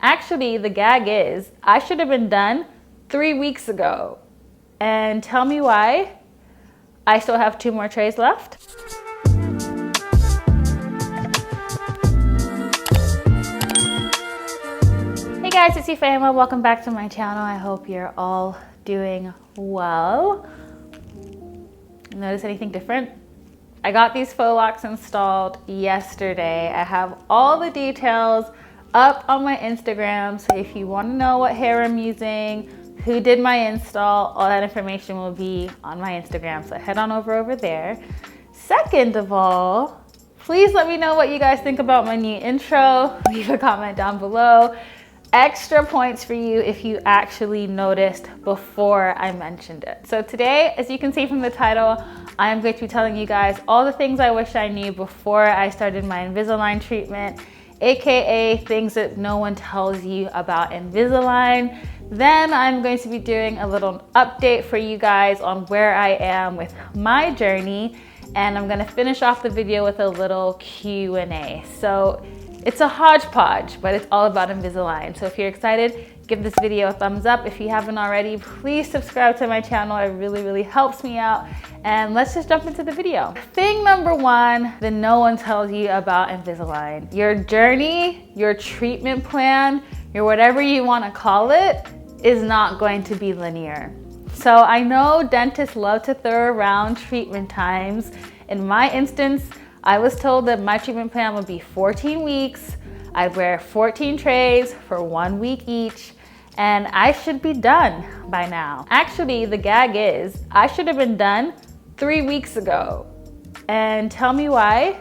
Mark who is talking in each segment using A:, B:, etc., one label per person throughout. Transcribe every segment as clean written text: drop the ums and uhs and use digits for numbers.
A: Actually, the gag is, I should have been done 3 weeks ago. And tell me why I still have 2 more trays left. Hey guys, it's Ifeoma. Welcome back to my channel. I hope you're all doing well. Notice anything different? I got these faux locks installed yesterday. I have all the details up on my Instagram, so if you want to know what hair I'm using, who did my install, all that information will be on my Instagram, so head on over there. Second of all, please let me know what you guys think about my new intro. Leave a comment down below. Extra points for you if you actually noticed before I mentioned it. So today, as you can see from the title, I am going to be telling you guys all the things I wish I knew before I started my Invisalign treatment, aka things that no one tells you about Invisalign. Then I'm going to be doing a little update for you guys on where I am with my journey, and I'm going to finish off the video with a little Q&A. So it's a hodgepodge, but it's all about Invisalign. So if you're excited, give this video a thumbs up. If you haven't already, please subscribe to my channel. It really helps me out. And let's just jump into the video. Thing number 1 that no one tells you about Invisalign. Your journey, your treatment plan, your whatever you want to call it, is not going to be linear. So I know dentists love to throw around treatment times. In my instance, I was told that my treatment plan would be 14 weeks. I'd wear 14 trays for 1 week each, and I should be done by now. Actually, the gag is, I should have been done 3 weeks ago. And tell me why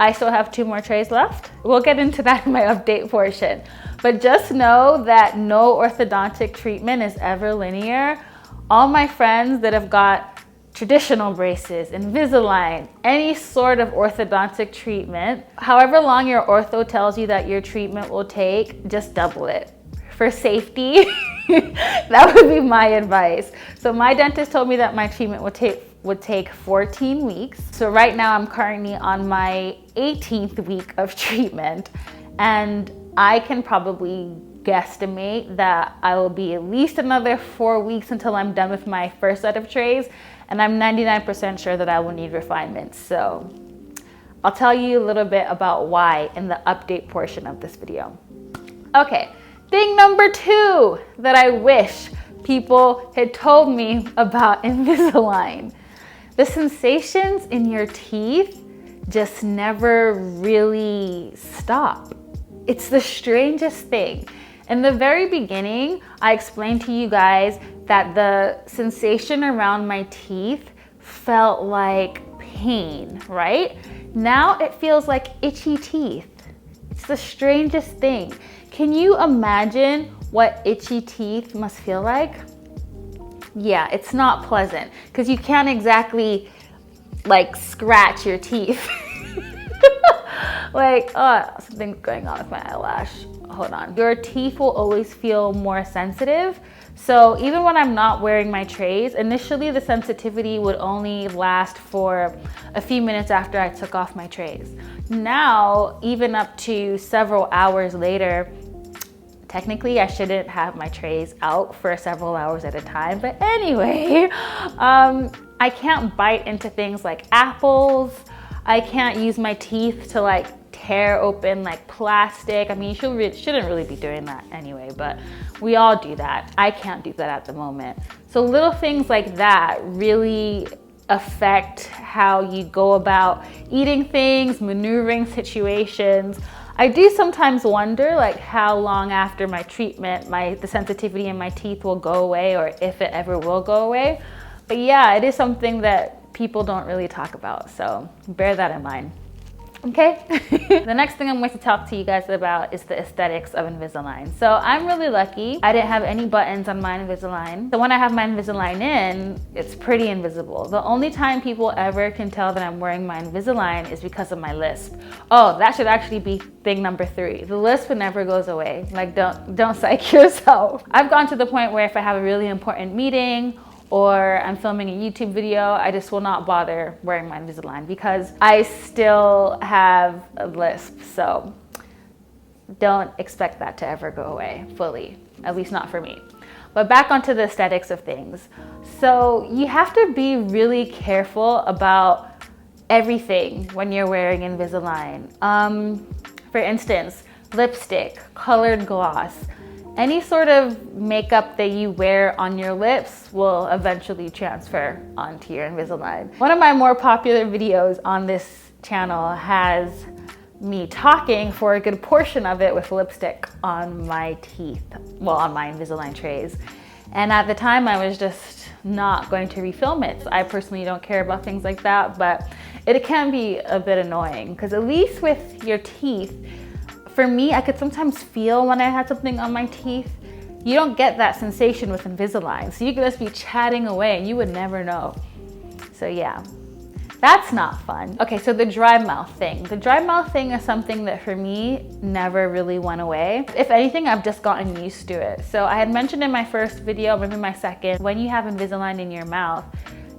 A: I still have 2 more trays left. We'll get into that in my update portion. But just know that no orthodontic treatment is ever linear. All my friends that have got traditional braces, Invisalign, any sort of orthodontic treatment, however long your ortho tells you that your treatment will take, just double it. For safety, that would be my advice. So my dentist told me that my treatment would take 14 weeks. So right now I'm currently on my 18th week of treatment, and I can probably guesstimate that I will be at least another 4 weeks until I'm done with my first set of trays, and I'm 99% sure that I will need refinements. So I'll tell you a little bit about why in the update portion of this video. Okay, thing number 2 that I wish people had told me about Invisalign. The sensations in your teeth just never really stop. It's the strangest thing. In the very beginning, I explained to you guys that the sensation around my teeth felt like pain, right? Now it feels like itchy teeth. It's the strangest thing. Can you imagine what itchy teeth must feel like? Yeah, it's not pleasant because you can't exactly like scratch your teeth. Like, oh, something's going on with my eyelash. Hold on. Your teeth will always feel more sensitive. So even when I'm not wearing my trays, initially the sensitivity would only last for a few minutes after I took off my trays. Now, even up to several hours later, technically I shouldn't have my trays out for several hours at a time. But anyway, I can't bite into things like apples. I can't use my teeth to like tear open like plastic. I mean, you shouldn't really be doing that anyway, but we all do that. I can't do that at the moment. So little things like that really affect how you go about eating things, maneuvering situations. I do sometimes wonder like how long after my treatment the sensitivity in my teeth will go away, or if it ever will go away. But yeah, it is something that people don't really talk about, so bear that in mind. Okay, the next thing I'm going to talk to you guys about is the aesthetics of Invisalign. So I'm really lucky. I didn't have any buttons on my Invisalign. So when I have my Invisalign in, it's pretty invisible. The only time people ever can tell that I'm wearing my Invisalign is because of my lisp. Oh, that should actually be thing number 3. The lisp never goes away. Like, don't psych yourself. I've gone to the point where if I have a really important meeting or I'm filming a YouTube video, I just will not bother wearing my Invisalign because I still have a lisp. So don't expect that to ever go away fully, at least not for me. But back onto the aesthetics of things. So you have to be really careful about everything when you're wearing Invisalign. For instance, lipstick, colored gloss, any sort of makeup that you wear on your lips will eventually transfer onto your Invisalign. One of my more popular videos on this channel has me talking for a good portion of it with lipstick on my teeth, well, on my Invisalign trays. And at the time I was just not going to refilm it. So I personally don't care about things like that, but it can be a bit annoying because at least with your teeth, for me, I could sometimes feel when I had something on my teeth. You don't get that sensation with Invisalign. So you could just be chatting away and you would never know. So yeah. That's not fun. Okay, so the dry mouth thing. The dry mouth thing is something that for me never really went away. If anything, I've just gotten used to it. So I had mentioned in my first video, maybe my second, when you have Invisalign in your mouth,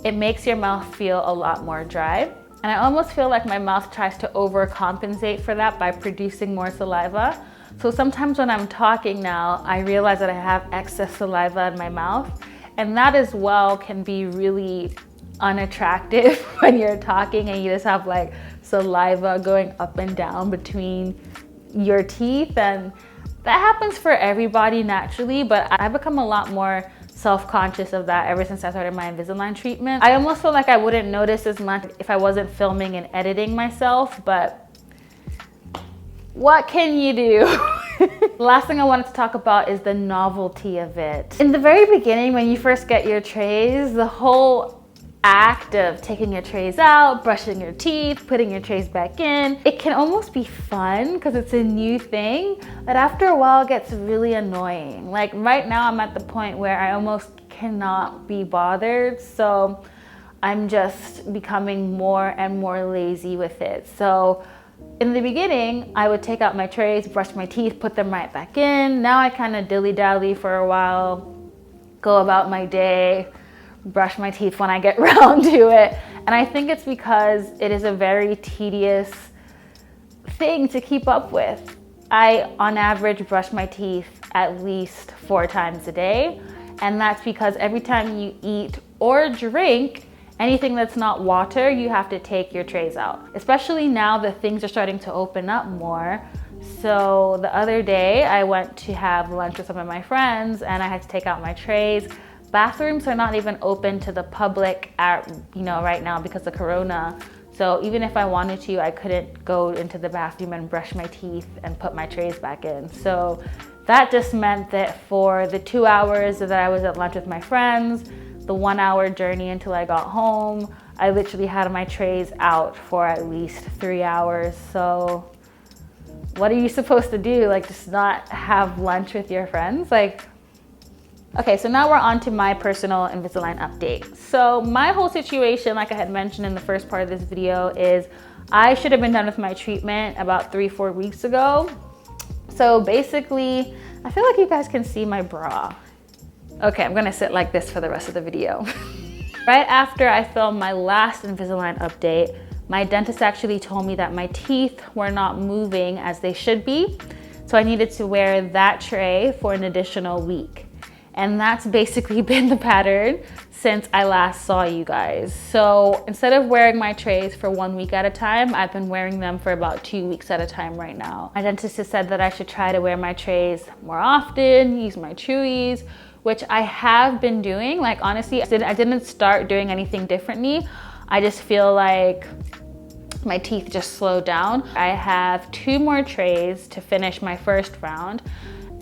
A: it makes your mouth feel a lot more dry. And I almost feel like my mouth tries to overcompensate for that by producing more saliva. So sometimes when I'm talking now, I realize that I have excess saliva in my mouth. And that as well can be really unattractive when you're talking and you just have like saliva going up and down between your teeth, and that happens for everybody naturally, but I've become a lot more self-conscious of that ever since I started my Invisalign treatment. I almost feel like I wouldn't notice as much if I wasn't filming and editing myself, but what can you do? The last thing I wanted to talk about is the novelty of it. In the very beginning, when you first get your trays, the whole act of taking your trays out, brushing your teeth, putting your trays back in, it can almost be fun because it's a new thing, but after a while it gets really annoying. Like right now I'm at the point where I almost cannot be bothered, so I'm just becoming more and more lazy with it. So in the beginning, I would take out my trays, brush my teeth, put them right back in. Now I kind of dilly-dally for a while, go about my day, brush my teeth when I get around to it. And I think it's because it is a very tedious thing to keep up with. I, on average, brush my teeth at least 4 times a day. And that's because every time you eat or drink anything that's not water, you have to take your trays out. Especially now that things are starting to open up more. So the other day I went to have lunch with some of my friends and I had to take out my trays. Bathrooms are not even open to the public right now because of Corona. So even if I wanted to, I couldn't go into the bathroom and brush my teeth and put my trays back in. So that just meant that for the 2 hours that I was at lunch with my friends, the 1 hour journey until I got home, I literally had my trays out for at least 3 hours. So what are you supposed to do? Like just not have lunch with your friends? Okay, so now we're on to my personal Invisalign update. So my whole situation, like I had mentioned in the first part of this video, is I should have been done with my treatment about 3-4 weeks ago. So basically, I feel like you guys can see my bra. Okay, I'm gonna sit like this for the rest of the video. Right after I filmed my last Invisalign update, my dentist actually told me that my teeth were not moving as they should be. So I needed to wear that tray for an additional week. And that's basically been the pattern since I last saw you guys. So instead of wearing my trays for 1 week at a time, I've been wearing them for about 2 weeks at a time right now. My dentist has said that I should try to wear my trays more often, use my Chewies, which I have been doing. Like honestly, I didn't start doing anything differently. I just feel like my teeth just slowed down. I have 2 more trays to finish my first round.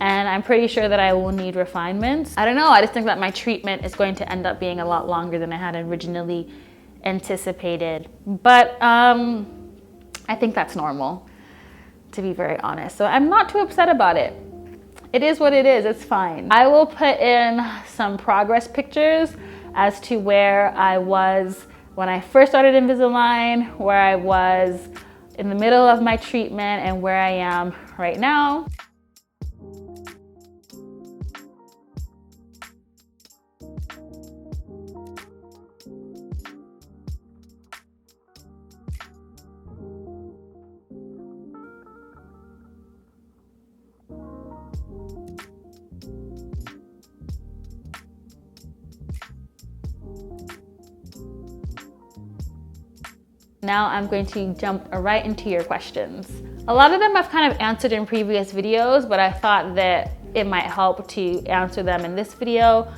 A: And I'm pretty sure that I will need refinements. I don't know, I just think that my treatment is going to end up being a lot longer than I had originally anticipated. But I think that's normal, to be very honest. So I'm not too upset about it. It is what it is, it's fine. I will put in some progress pictures as to where I was when I first started Invisalign, where I was in the middle of my treatment, and where I am right now. Now I'm going to jump right into your questions. A lot of them I've kind of answered in previous videos, but I thought that it might help to answer them in this video.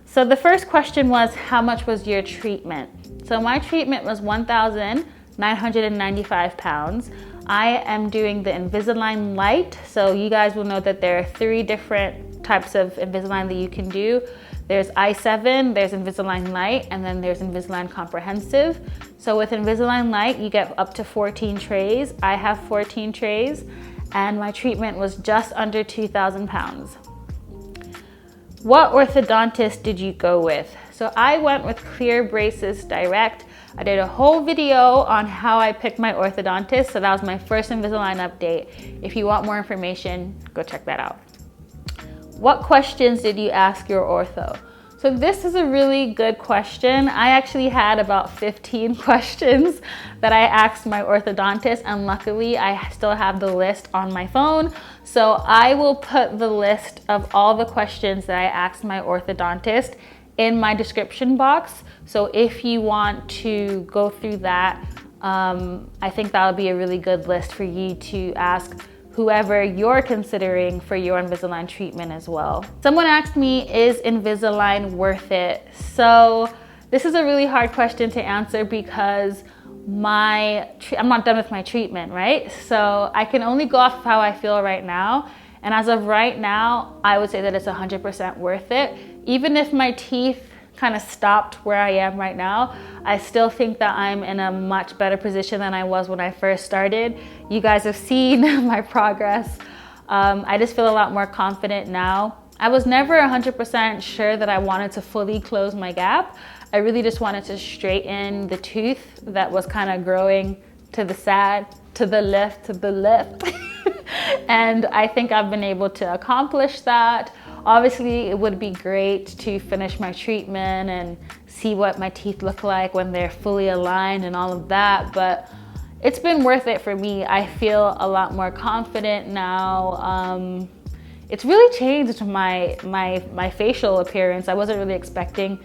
A: So the first question was, how much was your treatment? So my treatment was 1,995 pounds. I am doing the Invisalign Lite. So you guys will know that there are 3 different types of Invisalign that you can do. There's i7, there's Invisalign Lite, and then there's Invisalign Comprehensive. So with Invisalign Lite, you get up to 14 trays. I have 14 trays, and my treatment was just under 2,000 pounds. What orthodontist did you go with? So I went with Clear Braces Direct. I did a whole video on how I picked my orthodontist, so that was my first Invisalign update. If you want more information, go check that out. What questions did you ask your ortho? So this is a really good question. I actually had about 15 questions that I asked my orthodontist, and luckily I still have the list on my phone. So I will put the list of all the questions that I asked my orthodontist in my description box. So if you want to go through that, I think that would be a really good list for you to ask whoever you're considering for your Invisalign treatment as well. Someone asked me, is Invisalign worth it? So this is a really hard question to answer because I'm not done with my treatment, right? So I can only go off of how I feel right now. And as of right now, I would say that it's 100% worth it. Even if my teeth kind of stopped where I am right now, I still think that I'm in a much better position than I was when I first started. You guys have seen my progress. I just feel a lot more confident now. I was never 100% sure that I wanted to fully close my gap. I really just wanted to straighten the tooth that was kind of growing to the side, to the left, and I think I've been able to accomplish that. Obviously, it would be great to finish my treatment and see what my teeth look like when they're fully aligned and all of that, but it's been worth it for me. I feel a lot more confident now. It's really changed my facial appearance. I wasn't really expecting,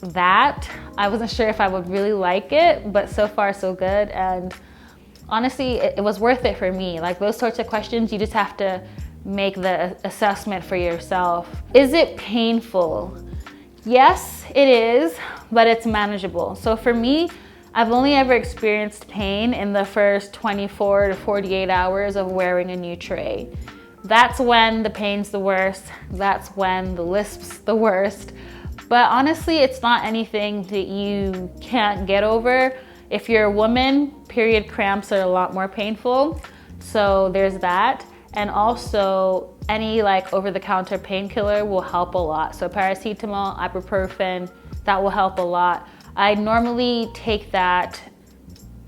A: that. I wasn't sure if I would really like it, but so far so good. And honestly, it was worth it for me. Like those sorts of questions, you just have to make the assessment for yourself. Is it painful? Yes, it is, but it's manageable. So for me, I've only ever experienced pain in the first 24 to 48 hours of wearing a new tray. That's when the pain's the worst. That's when the lisp's the worst. But honestly, it's not anything that you can't get over. If you're a woman, period cramps are a lot more painful. So there's that. And also any over-the-counter painkiller will help a lot. So paracetamol, ibuprofen, that will help a lot. I normally take that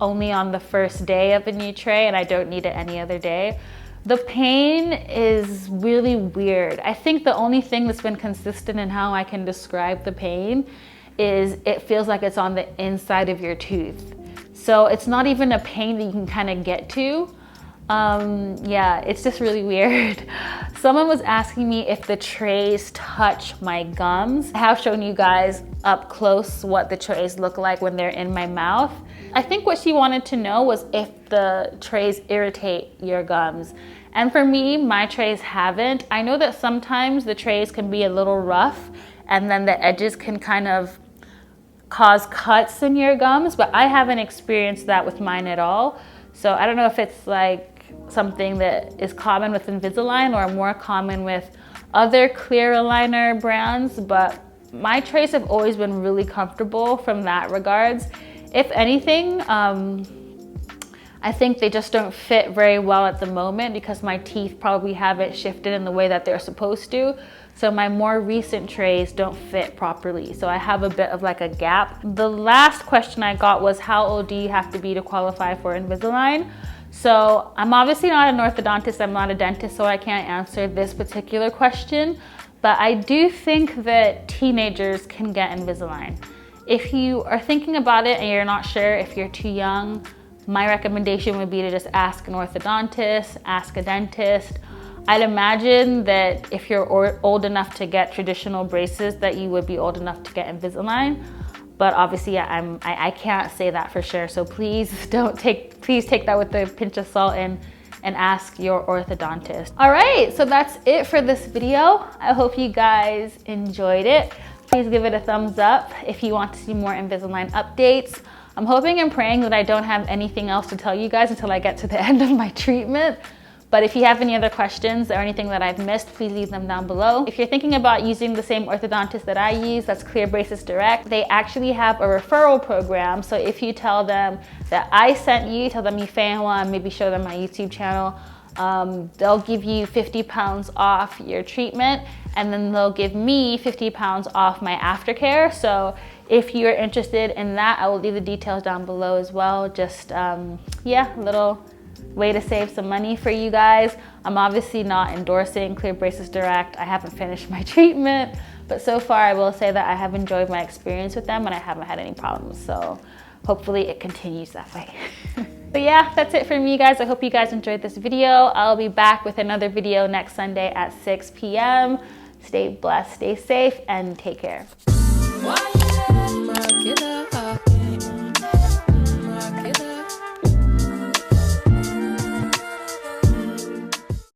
A: only on the first day of a new tray, and I don't need it any other day. The pain is really weird. I think the only thing that's been consistent in how I can describe the pain is it feels like it's on the inside of your tooth. So it's not even a pain that you can kind of get to. Yeah, it's just really weird. Someone was asking me if the trays touch my gums. I have shown you guys up close what the trays look like when they're in my mouth. I think what she wanted to know was if the trays irritate your gums. And for me, my trays haven't. I know that sometimes the trays can be a little rough and then the edges can kind of cause cuts in your gums, but I haven't experienced that with mine at all. So I don't know if it's something that is common with Invisalign or more common with other clear aligner brands, but my trays have always been really comfortable from that regards. If anything, I think they just don't fit very well at the moment because my teeth probably haven't shifted in the way that they're supposed to. So my more recent trays don't fit properly. So I have a bit of a gap. The last question I got was, how old do you have to be to qualify for Invisalign? So I'm obviously not an orthodontist, I'm not a dentist, so I can't answer this particular question, but I do think that teenagers can get Invisalign. If you are thinking about it and you're not sure if you're too young, my recommendation would be to just ask an orthodontist, ask a dentist. I'd imagine that if you're old enough to get traditional braces, that you would be old enough to get Invisalign. But obviously, I can't say that for sure. So please take that with a pinch of salt and ask your orthodontist. All right, so that's it for this video. I hope you guys enjoyed it. Please give it a thumbs up if you want to see more Invisalign updates. I'm hoping and praying that I don't have anything else to tell you guys until I get to the end of my treatment. But if you have any other questions or anything that I've missed, please leave them down below. If you're thinking about using the same orthodontist that I use, that's Clear Braces Direct, they actually have a referral program. So if you tell them that I sent you, tell them you fan one, maybe show them my YouTube channel, they'll give you 50 pounds off your treatment, and then they'll give me 50 pounds off my aftercare. So if you're interested in that, I will leave the details down below as well. Just, yeah, a little way to save some money for you guys. I'm obviously not endorsing Clear Braces Direct. I haven't finished my treatment, but so far I will say that I have enjoyed my experience with them and I haven't had any problems. So hopefully it continues that way. But yeah, that's it for me, guys. I hope you guys enjoyed this video. I'll be back with another video next Sunday at 6 p.m. Stay blessed, stay safe, and take care.